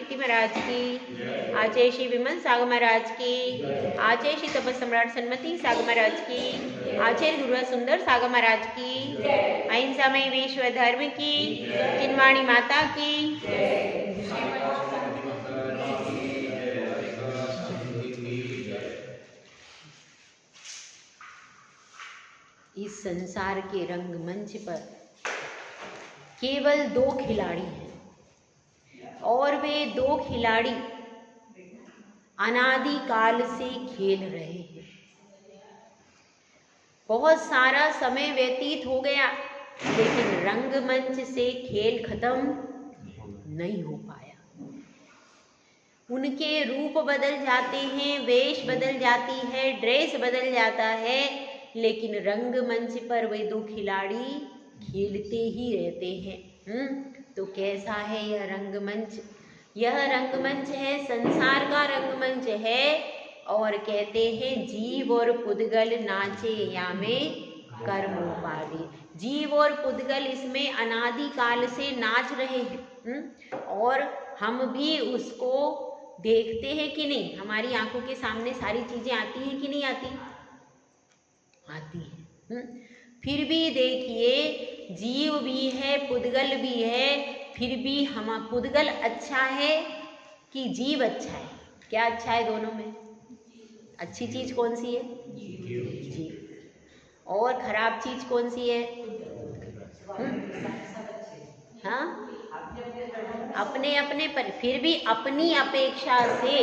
कीर्ति महाराज की, आचार्य श्री विमल सागर महाराज की, आचार्य श्री तपस सम्राट सन्मति सागर महाराज की, आचार्य गुरुवर सुंदर सागर महाराज की, अहिंसामय विश्व धर्म की, किनवाणी माता की। इस संसार के रंगमंच पर केवल 2 खिलाड़ी हैं और वे 2 खिलाड़ी अनादिकाल से खेल रहे हैं। बहुत सारा समय व्यतीत हो गया लेकिन रंगमंच से खेल खत्म नहीं हो पाया। उनके रूप बदल जाते हैं, वेश बदल जाती है, ड्रेस बदल जाता है, लेकिन रंगमंच पर वे 2 खिलाड़ी खेलते ही रहते हैं। तो कैसा है यह रंगमंच? यह रंगमंच है, संसार का रंगमंच है। और कहते हैं जीव और पुद्गल नाचे यामे कर्मोपाधि। जीव और पुद्गल इसमें अनादिकाल से नाच रहे हैं और हम भी उसको देखते हैं कि नहीं? हमारी आंखों के सामने सारी चीजें आती हैं कि नहीं आती? आती है। फिर भी देखिए जीव भी है, पुद्गल भी है, फिर भी हम पुद्गल अच्छा है कि जीव अच्छा है? क्या अच्छा है दोनों में? अच्छी चीज कौन सी है? जीव। और खराब चीज कौन सी है? हाँ, अपने अपने पर, फिर भी अपनी अपेक्षा से,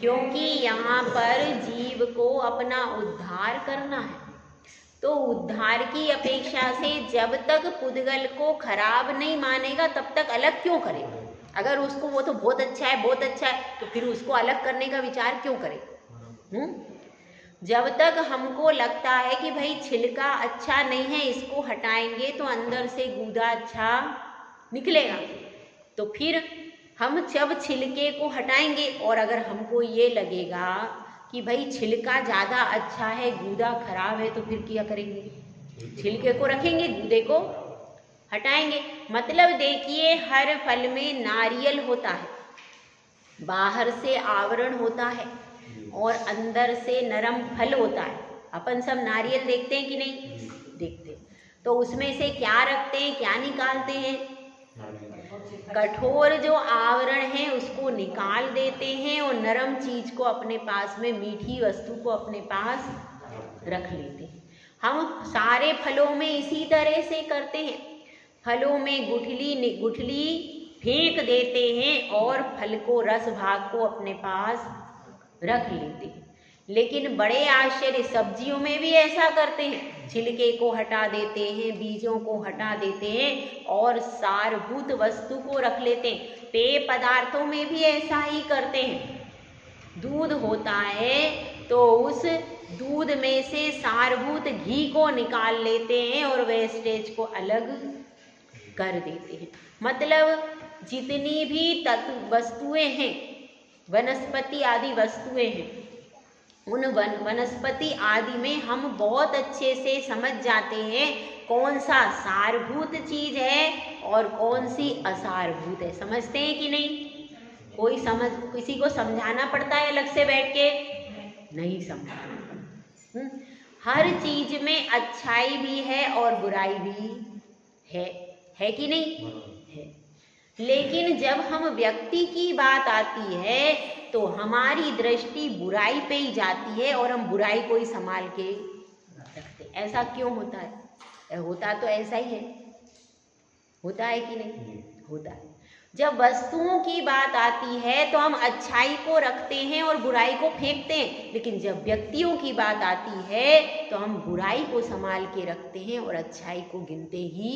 क्योंकि यहाँ पर जीव को अपना उद्धार करना है। तो उद्धार की अपेक्षा से जब तक पुद्गल को खराब नहीं मानेगा तब तक अलग क्यों करेगा? अगर उसको वो तो बहुत अच्छा है, बहुत अच्छा है, तो फिर उसको अलग करने का विचार क्यों करे? जब तक हमको लगता है कि भाई छिलका अच्छा नहीं है, इसको हटाएंगे तो अंदर से गूदा अच्छा निकलेगा, तो फिर हम जब छिलके को हटाएंगे और अगर हमको ये लगेगा कि भाई छिलका ज़्यादा अच्छा है, गूदा खराब है, तो फिर क्या करेंगे? छिलके को रखेंगे, गूदे को हटाएंगे। मतलब देखिए हर फल में नारियल होता है, बाहर से आवरण होता है और अंदर से नरम फल होता है। अपन सब नारियल देखते हैं कि नहीं देखते? तो उसमें से क्या रखते हैं, क्या निकालते हैं? कठोर जो आवरण है उसको निकाल देते हैं और नरम चीज को अपने पास में, मीठी वस्तु को अपने पास रख लेते हैं। हम सारे फलों में इसी तरह से करते हैं। फलों में गुठली फेंक देते हैं और फल को, रस भाग को अपने पास रख लेते हैं। लेकिन बड़े आश्चर्य, सब्जियों में भी ऐसा करते हैं, छिलके को हटा देते हैं, बीजों को हटा देते हैं और सारभूत वस्तु को रख लेते हैं। पेय पदार्थों में भी ऐसा ही करते हैं। दूध होता है तो उस दूध में से सारभूत घी को निकाल लेते हैं और वेस्टेज को अलग कर देते हैं। मतलब जितनी भी तत्व वस्तुएं हैं, वनस्पति आदि वस्तुएं हैं, उन वनस्पति आदि में हम बहुत अच्छे से समझ जाते हैं कौन सा सारभूत चीज है और कौन सी असारभूत है। समझते हैं कि नहीं? किसी को समझाना पड़ता है अलग से बैठ के? नहीं समझाना पड़ता। हर चीज में अच्छाई भी है और बुराई भी है कि नहीं? है। लेकिन जब हम व्यक्ति की बात आती है तो हमारी दृष्टि बुराई पे ही जाती है और हम बुराई को ही संभाल के रखते। ऐसा क्यों होता है? होता तो ऐसा ही है। होता है कि नहीं? होता है। जब वस्तुओं की बात आती है तो हम अच्छाई को रखते हैं और बुराई को फेंकते हैं, लेकिन जब व्यक्तियों की बात आती है तो हम बुराई को संभाल के रखते हैं और अच्छाई को गिनते ही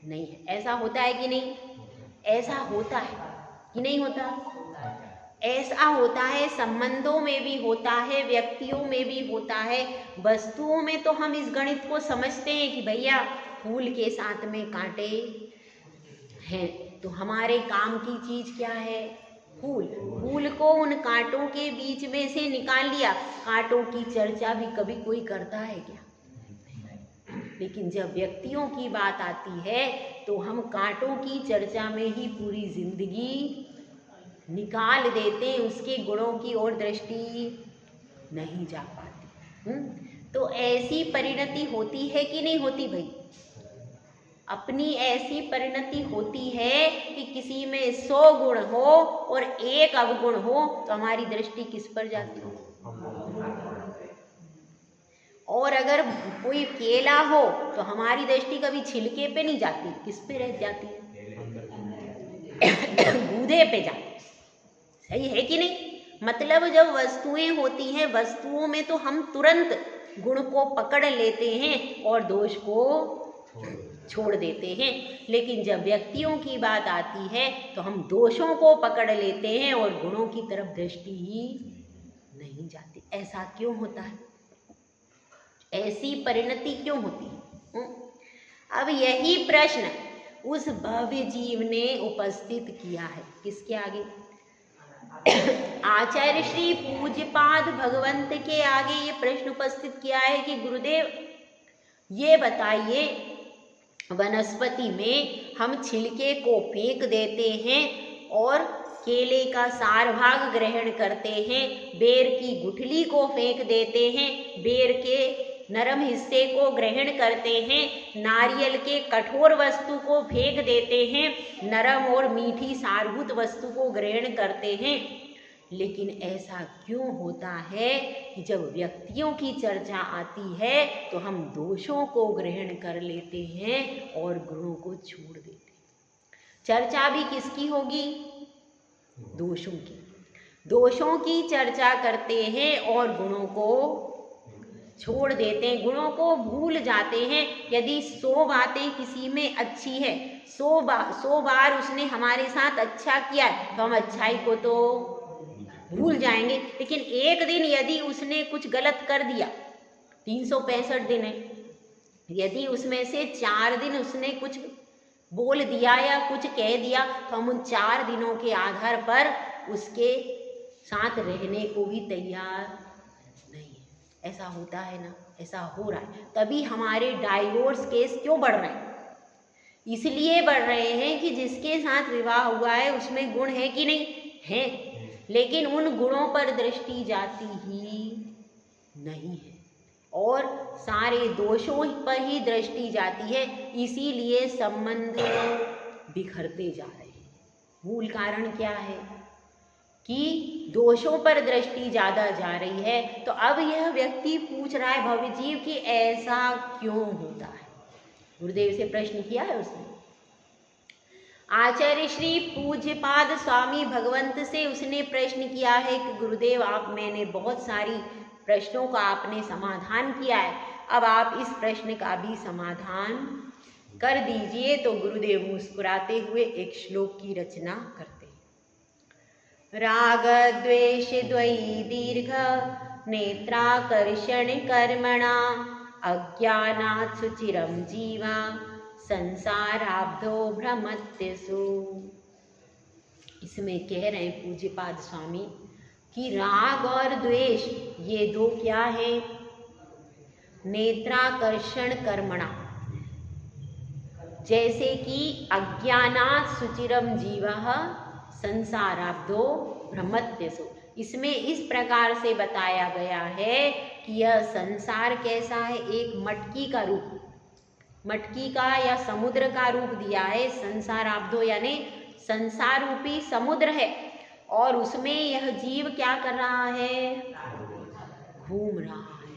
नहीं है। ऐसा होता है कि नहीं? ऐसा होता है कि नहीं होता? ऐसा होता है, संबंधों में भी होता है, व्यक्तियों में भी होता है। वस्तुओं में तो हम इस गणित को समझते हैं कि भैया फूल के साथ में कांटे हैं, तो हमारे काम की चीज क्या है? फूल। फूल को उन कांटों के बीच में से निकाल लिया। कांटों की चर्चा भी कभी कोई करता है क्या? लेकिन जब व्यक्तियों की बात आती है तो हम कांटों की चर्चा में ही पूरी जिंदगी निकाल देते हैं, उसके गुणों की ओर दृष्टि नहीं जा पाती। तो ऐसी परिणति होती है कि नहीं होती भाई? अपनी ऐसी परिणति होती है कि किसी में 100 गुण हो और 1 अवगुण हो तो हमारी दृष्टि किस पर जाती है? और अगर कोई केला हो तो हमारी दृष्टि कभी छिलके पे नहीं जाती, किस पे रह जाती है? गूदे पे जाती है। सही है कि नहीं? मतलब जब वस्तुएं होती हैं, वस्तुओं में तो हम तुरंत गुण को पकड़ लेते हैं और दोष को छोड़ देते हैं, लेकिन जब व्यक्तियों की बात आती है तो हम दोषों को पकड़ लेते हैं और गुणों की तरफ दृष्टि ही नहीं जाती। ऐसा क्यों होता है? ऐसी परिणति क्यों होती है? अब यही प्रश्न उस भव्य जीव ने उपस्थित किया है। किसके आगे? आचार्य श्री पूज्यपाद भगवंत के आगे ये प्रश्न उपस्थित किया है कि गुरुदेव ये बताइए, वनस्पति में हम छिलके को फेंक देते हैं और केले का सार भाग ग्रहण करते हैं, बेर की गुठली को फेंक देते हैं, बेर के नरम हिस्से को ग्रहण करते हैं, नारियल के कठोर वस्तु को फेंक देते हैं, नरम और मीठी सारभूत वस्तु को ग्रहण करते हैं। लेकिन ऐसा क्यों होता है कि जब व्यक्तियों की चर्चा आती है तो हम दोषों को ग्रहण कर लेते हैं और गुणों को छोड़ देते हैं? चर्चा भी किसकी होगी? दोषों की। दोषों की चर्चा करते हैं और गुणों को छोड़ देते हैं, गुणों को भूल जाते हैं। यदि 100 बातें किसी में अच्छी है, 100 बार उसने हमारे साथ अच्छा किया तो हम अच्छाई को तो भूल जाएंगे, लेकिन एक दिन यदि उसने कुछ गलत कर दिया, 365 दिन है, यदि उसमें से 4 दिन उसने कुछ बोल दिया या कुछ कह दिया तो हम उन 4 दिनों के आधार पर उसके साथ रहने को भी तैयार नहीं है। ऐसा होता है ना? ऐसा हो रहा है। तभी हमारे डाइवोर्स केस क्यों बढ़ रहे हैं? इसलिए बढ़ रहे हैं कि जिसके साथ विवाह हुआ है उसमें गुण है कि नहीं है, लेकिन उन गुणों पर दृष्टि जाती ही नहीं है और सारे दोषों पर ही दृष्टि जाती है। इसीलिए संबंध बिखरते जा रहे हैं। मूल कारण क्या है कि दोषों पर दृष्टि ज़्यादा जा रही है। तो अब यह व्यक्ति पूछ रहा है भव्य जीव कि ऐसा क्यों होता है? गुरुदेव से प्रश्न किया है उसने। आचार्य श्री पूज्यपाद स्वामी भगवंत से उसने प्रश्न किया है कि गुरुदेव मैंने बहुत सारी प्रश्नों का आपने समाधान किया है, अब आप इस प्रश्न का भी समाधान कर दीजिए। तो गुरुदेव मुस्कुराते हुए एक श्लोक की रचना करते हैं। राग द्वेष द्वयी दीर्घ नेत्राकर्षण कर्मणा अज्ञानात् सुचिरं जीवा संसाराब्धो भ्रमत्यसु। इसमें कह रहे हैं पूज्यपाद स्वामी कि राग और द्वेष ये दो क्या है? नेत्राकर्षण कर्मणा। जैसे कि अज्ञानात् सुचिरम जीवः संसाराब्धो भ्रमत्यसु। इसमें इस प्रकार से बताया गया है कि यह संसार कैसा है? एक मटकी का रूप, मटकी का या समुद्र का रूप दिया है। संसाराब्धो यानी संसार रूपी समुद्र है और उसमें यह जीव क्या कर रहा है? घूम रहा है।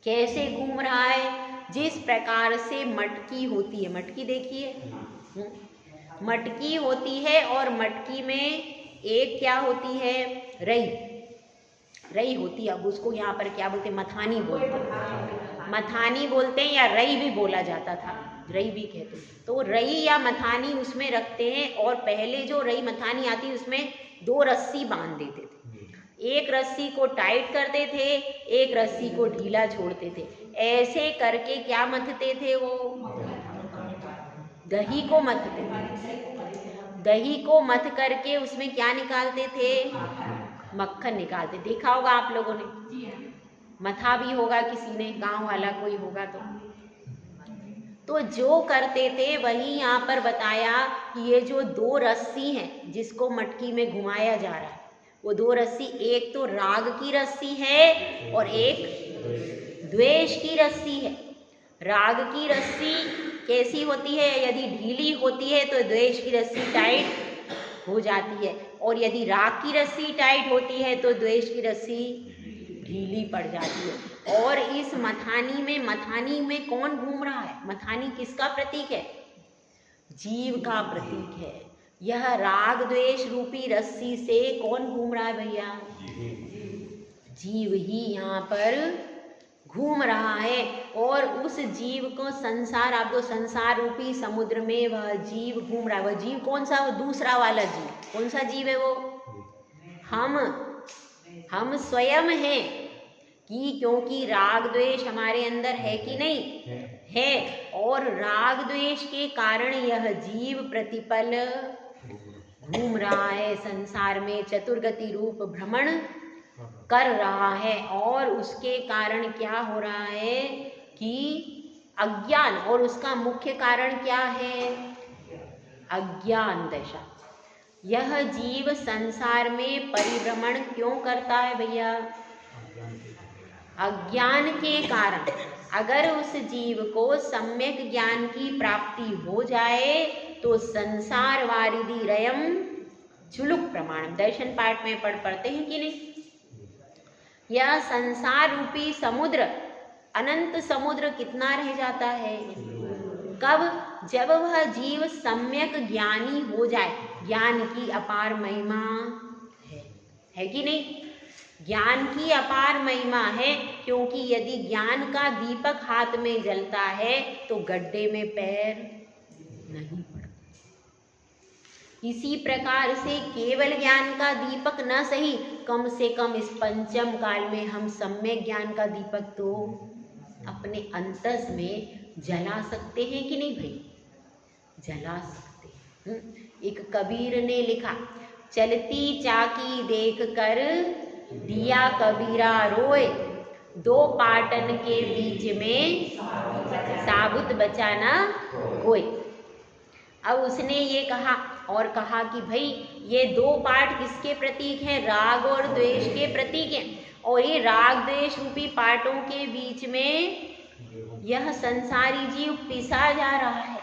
कैसे घूम रहा है? जिस प्रकार से मटकी होती है, मटकी देखिए, मटकी होती है और मटकी में एक क्या होती है? रई, रई होती है। अब उसको यहाँ पर क्या बोलते हैं? मथानी बोलते हैं, मथानी बोलते हैं या रई भी बोला जाता था, रई भी कहते हैं। तो रई या मथानी उसमें रखते हैं और पहले जो रई मथानी आती है उसमें 2 रस्सी बांध देते थे। एक रस्सी को टाइट करते थे, एक रस्सी को ढीला छोड़ते थे। ऐसे करके क्या मथते थे? वो दही को मथते थे। दही को मथ करके उसमें क्या निकालते थे? मक्खन निकालते। देखा होगा आप लोगों ने, मथा भी होगा किसी ने, गांव वाला कोई होगा तो। तो जो करते थे वही यहाँ पर बताया कि ये जो 2 रस्सी हैं जिसको मटकी में घुमाया जा रहा है, वो 2 रस्सी, एक तो राग की रस्सी है और एक द्वेष की रस्सी है। राग की रस्सी कैसी होती है? यदि ढीली होती है तो द्वेष की रस्सी टाइट हो जाती है, और यदि राग की रस्सी टाइट होती है तो द्वेष की रस्सी ढीली पड़ जाती है। और इस मथानी में कौन घूम रहा है? मथानी किसका प्रतीक है? जीव का प्रतीक है। यह राग द्वेष रूपी रस्सी से कौन घूम रहा है भैया? जीव ही यहाँ पर घूम रहा है, और उस जीव को संसार, आपको संसार रूपी समुद्र में वह जीव घूम रहा है। वह जीव कौन सा? वो दूसरा वाला जीव। कौन सा जीव है वो? हम स्वयं हैं, कि क्योंकि राग द्वेष हमारे अंदर है कि नहीं है, और राग द्वेष के कारण यह जीव प्रतिपल घूम रहा है संसार में, चतुर्गति रूप भ्रमण कर रहा है। और उसके कारण क्या हो रहा है कि अज्ञान, और उसका मुख्य कारण क्या है? अज्ञान दशा। यह जीव संसार में परिभ्रमण क्यों करता है भैया? अज्ञान के कारण। अगर उस जीव को सम्यक ज्ञान की प्राप्ति हो जाए तो संसार वारिधि रयम चुलुक प्रमाणम, दर्शन पाठ में पढ़ते हैं कि नहीं? यह संसार रूपी समुद्र, अनंत समुद्र कितना रह जाता है? कब? जब वह जीव सम्यक ज्ञानी हो जाए। ज्ञान की अपार महिमा है कि नहीं? ज्ञान की अपार महिमा है, क्योंकि यदि ज्ञान का दीपक हाथ में जलता है तो गड्ढे में पैर नहीं पड़ता। इसी प्रकार से केवल ज्ञान का दीपक न सही, कम से कम इस पंचम काल में हम सम्यक ज्ञान का दीपक तो अपने अंतस में जला सकते हैं कि नहीं भाई? जला सकते हैं। एक कबीर ने लिखा, चलती चाकी देख कर दिया कबीरा रोए, 2 पाटन के बीच में साबुत बचाना कोई। अब उसने ये कहा और कहा कि भाई ये 2 पाठ किसके प्रतीक हैं? राग और द्वेष के प्रतीक हैं, और ये राग द्वेष रूपी पाठों के बीच में यह संसारी जीव पिसा जा रहा है।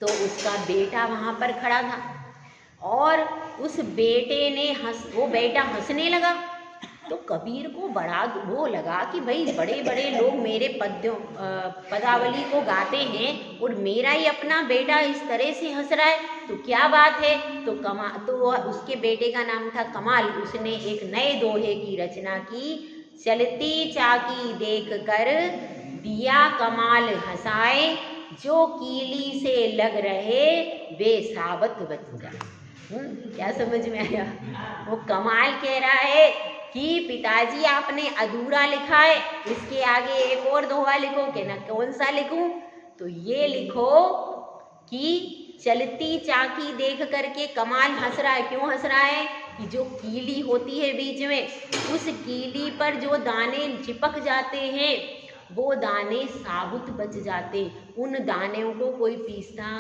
तो उसका बेटा वहां पर खड़ा था, और उस बेटे ने वो बेटा हंसने लगा। तो कबीर को बड़ा वो लगा कि भाई बड़े बड़े लोग मेरे पदावली को गाते हैं और मेरा ही अपना बेटा इस तरह से हंस रहा है, तो क्या बात है? तो उसके बेटे का नाम था कमाल। उसने एक नए दोहे की रचना की, चलती चाकी देख कर दिया कमाल हंसाए, जो कीली से लग रहे वे साबत बच जाए। क्या समझ में आया? वो कमाल कह रहा है कि पिताजी आपने अधूरा लिखा है, इसके आगे एक और दोहा लिखो। कि ना कौन सा लिखूं? तो ये लिखो कि चलती चाकी देख करके कमाल हंस रहा है। क्यों हंस रहा है? कि जो कीली होती है बीच में, उस कीली पर जो दाने चिपक जाते हैं वो दाने साबुत बच जाते, उन दानों को कोई पीसता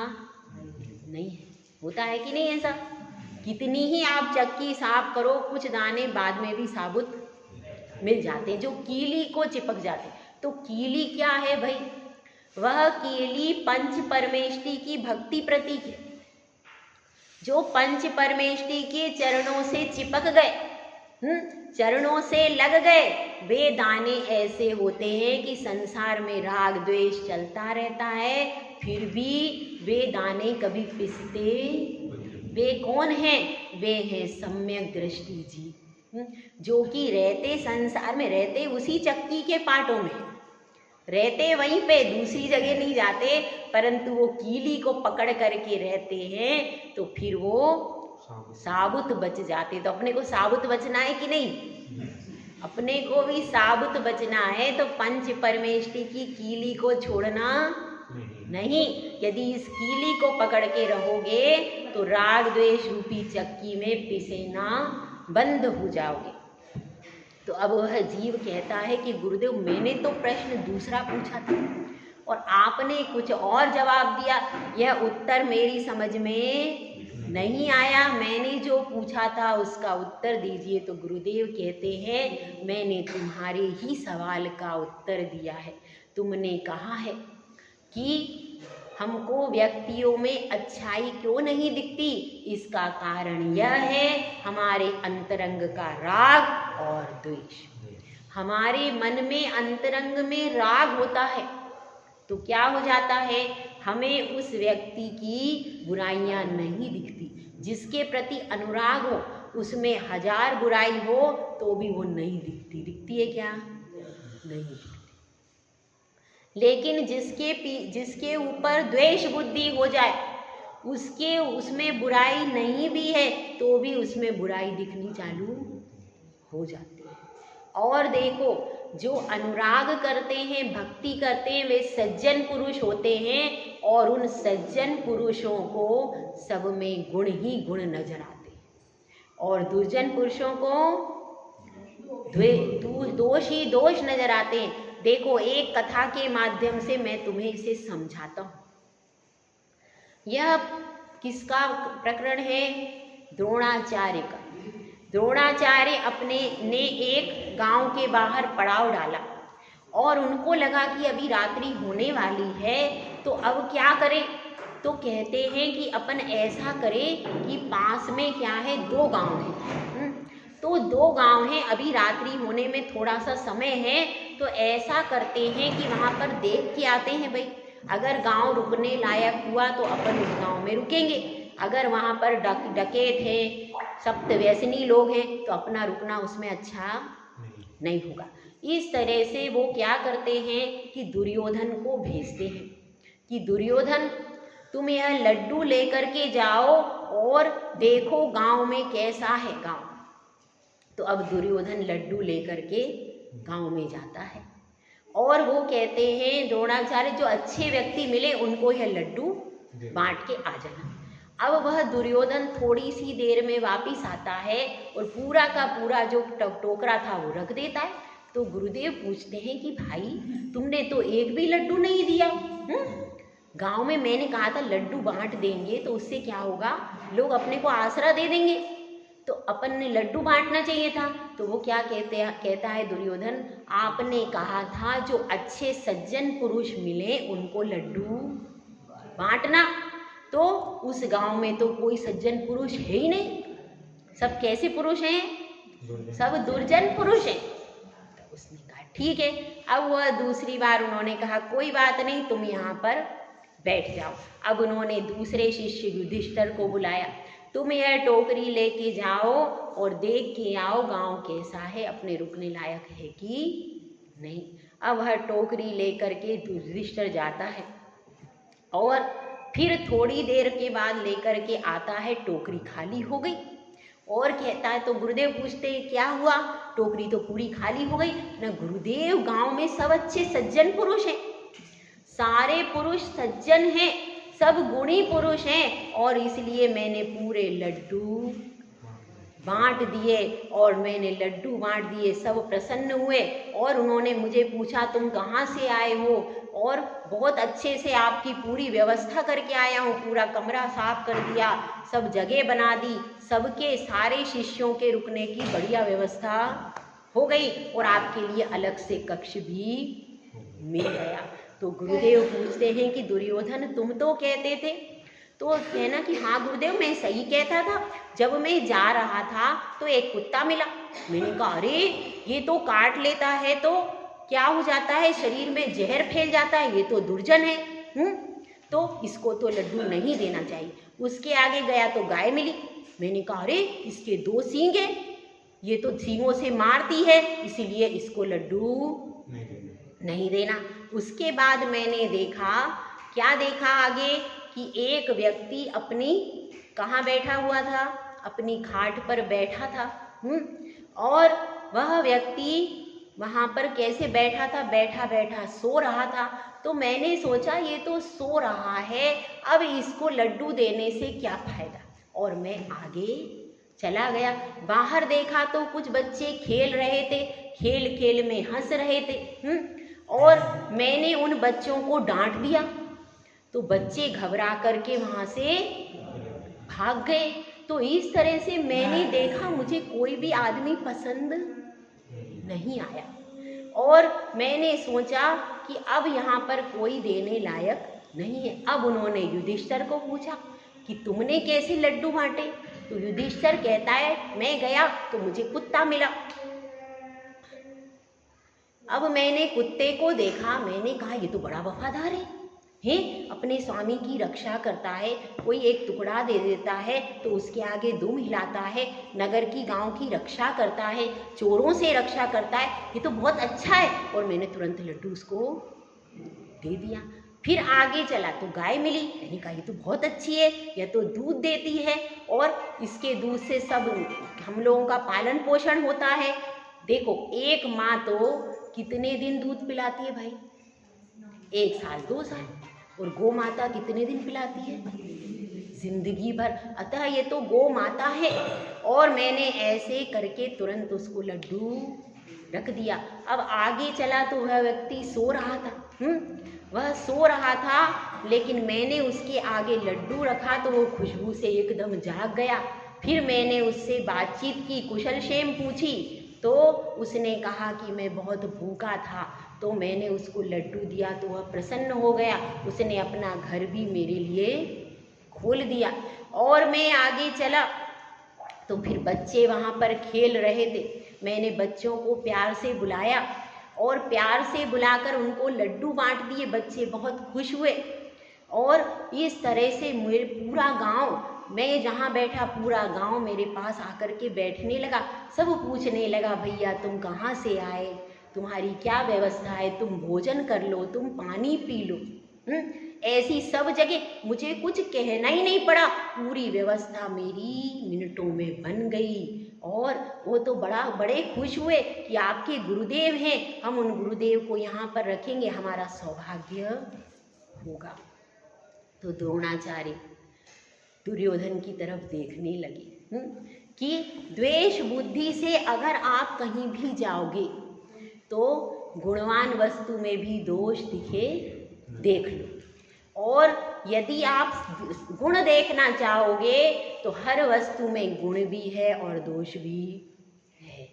नहीं है। होता है कि नहीं ऐसा? कितनी ही आप चक्की साफ करो, कुछ दाने बाद में भी साबुत मिल जाते हैं जो कीली को चिपक जाते। तो कीली क्या है भाई? वह कीली पंच परमेष्टि की भक्ति प्रतीक है। जो पंच परमेष्टि के चरणों से चिपक गए, चरणों से लग गए, वे दाने ऐसे होते हैं कि संसार में राग द्वेष चलता रहता है, फिर भी वे दाने कभी पिसते। वे कौन हैं? वे हैं सम्यक दृष्टि जी, जो कि रहते संसार में, रहते उसी चक्की के पाटों में, रहते वहीं पे, दूसरी जगह नहीं जाते, परंतु वो कीली को पकड़ करके रहते हैं, तो फिर वो साबुत बच जाते। तो अपने को साबुत बचना है कि नहीं? अपने को भी साबुत बचना है, तो पंच परमेष्टि की कीली को छोड़ना नहीं। यदि इस कीली को पकड़ के रहोगे तो राग द्वेष रूपी चक्की में पिसेना बंद हो जाओगे। तो अब वह जीव कहता है कि गुरुदेव मैंने तो प्रश्न दूसरा पूछा था और आपने कुछ और जवाब दिया। यह उत्तर मेरी समझ में नहीं आया, मैंने जो पूछा था उसका उत्तर दीजिए। तो गुरुदेव कहते हैं मैंने तुम्हारे ही सवाल का उत्तर दिया है। तुमने कहा है कि हमको व्यक्तियों में अच्छाई क्यों नहीं दिखती, इसका कारण यह है हमारे अंतरंग का राग और द्वेष। हमारे मन में अंतरंग में राग होता है तो क्या हो जाता है, हमें उस व्यक्ति की बुराइयां नहीं दिखती। जिसके प्रति अनुराग हो उसमें 1000 बुराई हो तो भी वो नहीं दिखती। दिखती है क्या? नहीं दिखती। लेकिन जिसके ऊपर द्वेष बुद्धि हो जाए, उसमें बुराई नहीं भी है तो भी उसमें बुराई दिखनी चालू हो जाती है। और देखो, जो अनुराग करते हैं, भक्ति करते हैं, वे सज्जन पुरुष होते हैं और उन सज्जन पुरुषों को सब में गुण ही गुण नजर आते हैं और दुर्जन पुरुषों को दोष ही दोष नजर आते हैं। देखो, एक कथा के माध्यम से मैं तुम्हें इसे समझाता हूँ। यह किसका प्रकरण है? द्रोणाचार्य का। द्रोणाचार्य अपने ने एक गांव के बाहर पड़ाव डाला और उनको लगा कि अभी रात्रि होने वाली है तो अब क्या करें। तो कहते हैं कि अपन ऐसा करें कि पास में क्या है, 2 गांव हैं। तो 2 गांव हैं, अभी रात्रि होने में थोड़ा सा समय है तो ऐसा करते हैं कि वहाँ पर देख के आते हैं भाई, अगर गांव रुकने लायक हुआ तो अपन उस गांव में रुकेंगे, अगर वहाँ पर डकैत है, सप्त व्यसनी लोग हैं तो अपना रुकना उसमें अच्छा नहीं होगा। इस तरह से वो क्या करते हैं कि दुर्योधन को भेजते हैं कि दुर्योधन तुम यह लड्डू लेकर के जाओ और देखो गांव में कैसा है गांव। तो अब दुर्योधन लड्डू लेकर के गांव में जाता है और वो कहते हैं द्रोणाचार्य जो अच्छे व्यक्ति मिले उनको यह लड्डू बांट के आ जाना। अब वह दुर्योधन थोड़ी सी देर में वापिस आता है और पूरा का पूरा जो टोकरा था वो रख देता है। तो गुरुदेव पूछते हैं कि भाई तुमने तो एक भी लड्डू नहीं दिया। गांव में मैंने कहा था लड्डू बांट देंगे तो उससे क्या होगा, लोग अपने को आसरा दे देंगे, तो अपन ने लड्डू बांटना चाहिए था। तो वो क्या कहता है दुर्योधन, आपने कहा था जो अच्छे सज्जन पुरुष मिले उनको लड्डू बांटना, तो उस गांव में तो कोई सज्जन पुरुष है ही नहीं, सब कैसे पुरुष हैं, सब दुर्जन पुरुष हैं। तो उसने कहा ठीक है। अब वह दूसरी बार उन्होंने कहा कोई बात नहीं, तुम यहाँ पर बैठ जाओ। अब उन्होंने दूसरे शिष्य युधिष्ठिर को बुलाया, तुम यह टोकरी लेके जाओ और देख के आओ गांव कैसा है, अपने रुकने लायक है कि नहीं। अब वह टोकरी लेकर के युधिष्ठिर जाता है और फिर थोड़ी देर के बाद लेकर के आता है, टोकरी खाली हो गई और कहता है, तो गुरुदेव पूछते हैं क्या हुआ, टोकरी तो पूरी खाली हो गई ना। गुरुदेव गांव में सब अच्छे सज्जन पुरुष हैं, सारे पुरुष सज्जन हैं, सब गुणी पुरुष हैं और इसलिए मैंने पूरे लड्डू बांट दिए और मैंने लड्डू बांट दिए। सब प्रसन्न हुए और उन्होंने मुझे पूछा तुम कहाँ से आए हो, और बहुत अच्छे से आपकी पूरी व्यवस्था करके आया हूँ, पूरा कमरा साफ कर दिया, सब जगह बना दी, सबके सारे शिष्यों के रुकने की बढ़िया व्यवस्था हो गई और आपके लिए अलग से कक्ष भी मिल गया। तो गुरुदेव पूछते हैं कि दुर्योधन तुम तो कहते थे, तो कहना कि हाँ गुरुदेव मैं सही कहता था, जब मैं जा रहा था तो एक कुत्ता मिला, मैंने कहा अरे ये तो काट लेता है तो क्या हो जाता है, शरीर में जहर फैल जाता है, ये तो दुर्जन है, तो इसको तो लड्डू नहीं देना चाहिए। उसके आगे गया तो गाय मिली, मैंने कहा अरे इसके 2 सींग हैं, ये तो सींगों से मारती है, इसीलिए इसको लड्डू नहीं देना। उसके बाद मैंने देखा, क्या देखा आगे, कि एक व्यक्ति अपनी कहाँ बैठा हुआ था, अपनी खाट पर बैठा था, और वह व्यक्ति वहाँ पर कैसे बैठा था, बैठा बैठा सो रहा था। तो मैंने सोचा ये तो सो रहा है, अब इसको लड्डू देने से क्या फायदा, और मैं आगे चला गया। बाहर देखा तो कुछ बच्चे खेल रहे थे, खेल खेल में हंस रहे थे, और मैंने उन बच्चों को डांट दिया तो बच्चे घबरा करके वहाँ से भाग गए। तो इस तरह से मैंने देखा मुझे कोई भी आदमी पसंद नहीं आया और मैंने सोचा कि अब यहाँ पर कोई देने लायक नहीं है। अब उन्होंने युधिष्ठिर को पूछा कि तुमने कैसे लड्डू बांटे? तो युधिष्ठिर कहता है मैं गया तो मुझे कुत्ता मिला। अब मैंने कुत्ते को देखा, मैंने कहा ये तो बड़ा वफादार है, अपने स्वामी की रक्षा करता है, कोई एक टुकड़ा दे देता है तो उसके आगे दुम हिलाता है, नगर की गांव की रक्षा करता है, चोरों से रक्षा करता है, ये तो बहुत अच्छा है। और मैंने तुरंत लड्डू उसको दे दिया। फिर आगे चला तो गाय मिली, मैंने कहा ये तो बहुत अच्छी है, यह तो दूध देती है और इसके दूध से सब हम लोगों का पालन पोषण होता है। देखो एक माँ तो कितने दिन दूध पिलाती है भाई? 1 साल 2 साल। और गौ माता कितने दिन पिलाती है? जिंदगी भर। अतः ये तो गौ माता है। और मैंने ऐसे करके तुरंत उसको लड्डू रख दिया। अब आगे चला तो वह व्यक्ति सो रहा था, वह सो रहा था, लेकिन मैंने उसके आगे लड्डू रखा तो वो खुशबू से एकदम जाग गया। फिर मैंने उससे बातचीत की, कुशल क्षेम पूछी तो उसने कहा कि मैं बहुत भूखा था तो मैंने उसको लड्डू दिया तो वह प्रसन्न हो गया। उसने अपना घर भी मेरे लिए खोल दिया। और मैं आगे चला तो फिर बच्चे वहाँ पर खेल रहे थे। मैंने बच्चों को प्यार से बुलाया और प्यार से बुलाकर उनको लड्डू बांट दिए। बच्चे बहुत खुश हुए और इस तरह से मेरे पूरा गांव, मैं जहाँ बैठा पूरा गांव मेरे पास आकर के बैठने लगा। सब पूछने लगा भैया तुम कहाँ से आए, तुम्हारी क्या व्यवस्था है, तुम भोजन कर लो, तुम पानी पी लो। ऐसी सब जगह मुझे कुछ कहना ही नहीं पड़ा, पूरी व्यवस्था मेरी मिनटों में बन गई। और वो तो बड़े खुश हुए कि आपके गुरुदेव हैं, हम उन गुरुदेव को यहाँ पर रखेंगे, हमारा सौभाग्य होगा। तो द्रोणाचार्य दुर्योधन की तरफ देखने लगे कि द्वेष बुद्धि से अगर आप कहीं भी जाओगे तो गुणवान वस्तु में भी दोष दिखे देख लो, और यदि आप गुण देखना चाहोगे तो हर वस्तु में गुण भी है और दोष भी है।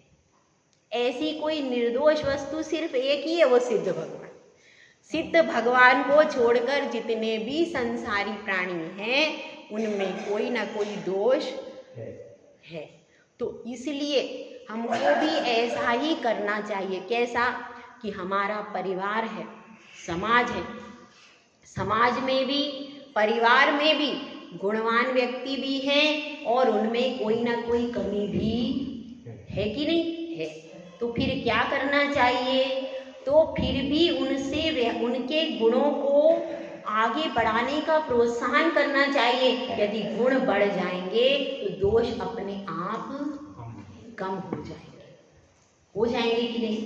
ऐसी कोई निर्दोष वस्तु सिर्फ एक ही है, वो सिद्ध भगवान। सिद्ध भगवान को छोड़कर जितने भी संसारी प्राणी हैं उनमें कोई ना कोई दोष है। तो इसलिए हमको भी ऐसा ही करना चाहिए। कैसा? कि हमारा परिवार है, समाज है, समाज में भी परिवार में भी गुणवान व्यक्ति भी हैं और उनमें कोई ना कोई कमी भी है कि नहीं है। तो फिर क्या करना चाहिए? तो फिर भी उनके गुणों को आगे बढ़ाने का प्रोत्साहन करना चाहिए। यदि गुण बढ़ जाएंगे तो दोष अपने आप कम हो जाएंगे कि नहीं?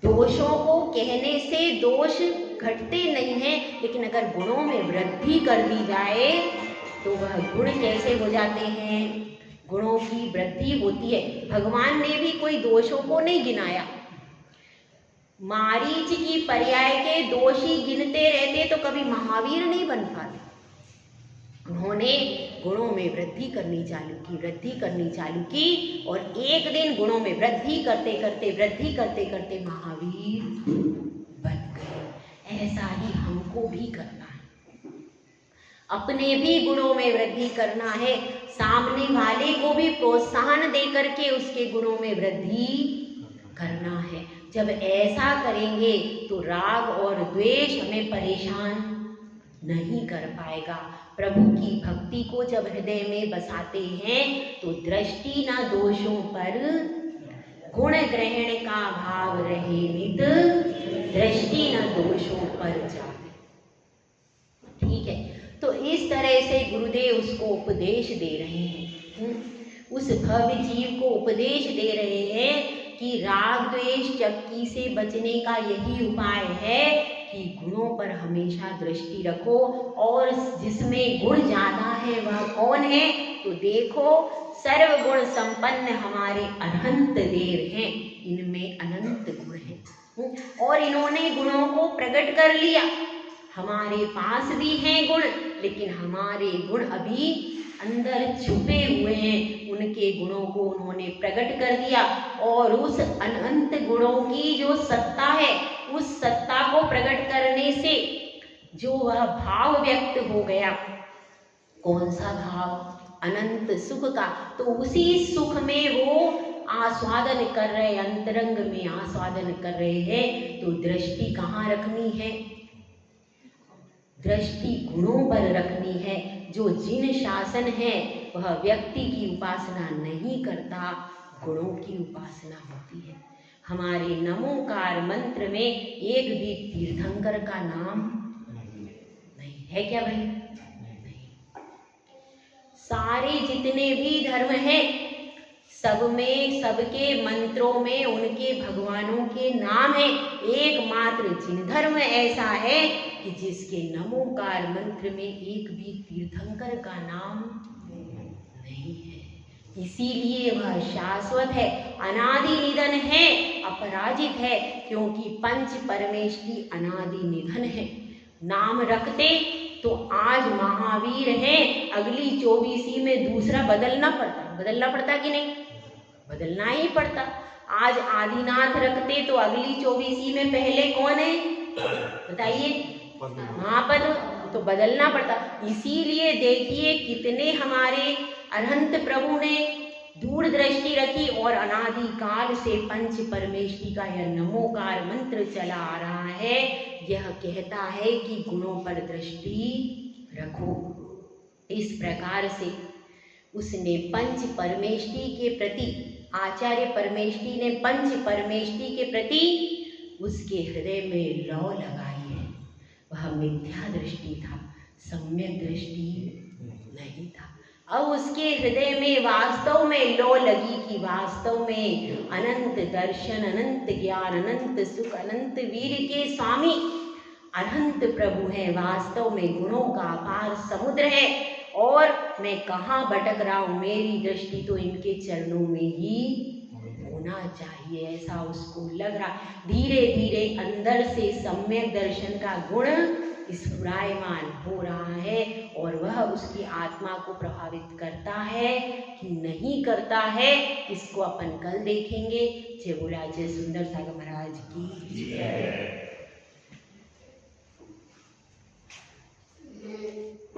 दोषों को कहने से दोष घटते नहीं हैं, लेकिन अगर गुणों में वृद्धि कर दी जाए तो वह गुण कैसे हो जाते हैं? गुणों की वृद्धि होती है। भगवान ने भी कोई दोषों को नहीं गिनाया। मारीच की पर्याय के दोषी गिनते रहते तो कभी महावीर नहीं बन पाते। उन्होंने गुणों में वृद्धि करनी चालू की और एक दिन गुणों में वृद्धि करते करते महावीर बन गए। ऐसा ही हमको भी करना है, अपने भी गुणों में वृद्धि करना है, सामने वाले को भी प्रोत्साहन दे करके उसके गुणों में वृद्धि करना है। जब ऐसा करेंगे तो राग और द्वेष हमें परेशान नहीं कर पाएगा। प्रभु की भक्ति को जब हृदय में बसाते हैं तो दृष्टि न दोषों पर, गुण ग्रहण का भाव रहे नित, दृष्टि न दोषों पर जाए। ठीक है, तो इस तरह से गुरुदेव उसको उपदेश दे रहे हैं, उस भव्य जीव को उपदेश दे रहे हैं कि राग द्वेष चक्की से बचने का यही उपाय है कि गुणों पर हमेशा दृष्टि रखो। और जिसमें गुण ज़्यादा है वह कौन है? तो देखो, सर्वगुण संपन्न हमारे अनंत देव हैं, इनमें अनंत गुण हैं। और इन्होंने गुणों को प्रकट कर लिया। हमारे पास भी हैं गुण, लेकिन हमारे गुण अभी अंदर छुपे हुए हैं। उनके गुणों को उन्होंने प्रकट कर दिया और उस अनंत गुणों की जो सत्ता है, उस सत्ता को प्रकट करने से जो वह भाव व्यक्त हो गया, कौन सा भाव? अनंत सुख का। तो उसी सुख में वो आस्वादन कर रहे, अंतरंग में आस्वादन कर रहे हैं। तो दृष्टि कहाँ रखनी है? दृष्टि गुणों पर रखनी है। जो जिन शासन है वह व्यक्ति की उपासना नहीं करता, गुणों की उपासना होती है। हमारे नमोकार मंत्र में एक भी तीर्थंकर का नाम नहीं है क्या भाई? नहीं। सारे जितने भी धर्म हैं सब में, सबके मंत्रों में उनके भगवानों के नाम है। एकमात्र जिन धर्म ऐसा है कि जिसके नमोकार मंत्र में एक भी तीर्थंकर का नाम नहीं है। इसीलिए वह शाश्वत है, अनादि निधन है, अपराजित है, क्योंकि पंच परमेष्टि अनादि निधन है। नाम रखते तो आज महावीर है, अगली 24 में दूसरा बदलना पड़ता कि नहीं? बदलना ही पड़ता। आज आदिनाथ रखते तो अगली 24 में पहले कौन है बताइए? महापद्म। तो बदलना पड़ता। इसीलिए देखिए कितने हमारे अरहंत प्रभु ने दूरदृष्टि रखी और अनादिकाल से पंच परमेष्टि का यह नमोकार मंत्र चला आ रहा है। यह कहता है कि गुणों पर दृष्टि रखो। इस प्रकार से उसने पंच परमेष्टि के प्रति, आचार्य परमेष्टि ने पंच परमेष्टि के प्रति उसके हृदय में लौ लगाई है। वह मिथ्या दृष्टि था, सम्यक दृष्टि नहीं था। अब उसके हृदय में वास्तव में लौ लगी कि वास्तव में अनंत दर्शन, अनंत ज्ञान, अनंत सुख, अनंत वीर के स्वामी अनंत प्रभु है। वास्तव में गुणों का अपार समुद्र है और मैं कहाँ भटक रहा हूँ? मेरी दृष्टि तो इनके चरणों में ही होना चाहिए, ऐसा उसको लग रहा। धीरे धीरे अंदर से सम्यक दर्शन का गुण स्फुरायमान हो रहा है और वह उसकी आत्मा को प्रभावित करता है कि नहीं करता है, इसको अपन कल देखेंगे। जय बोला जय सुंदर सागर महाराज की जय।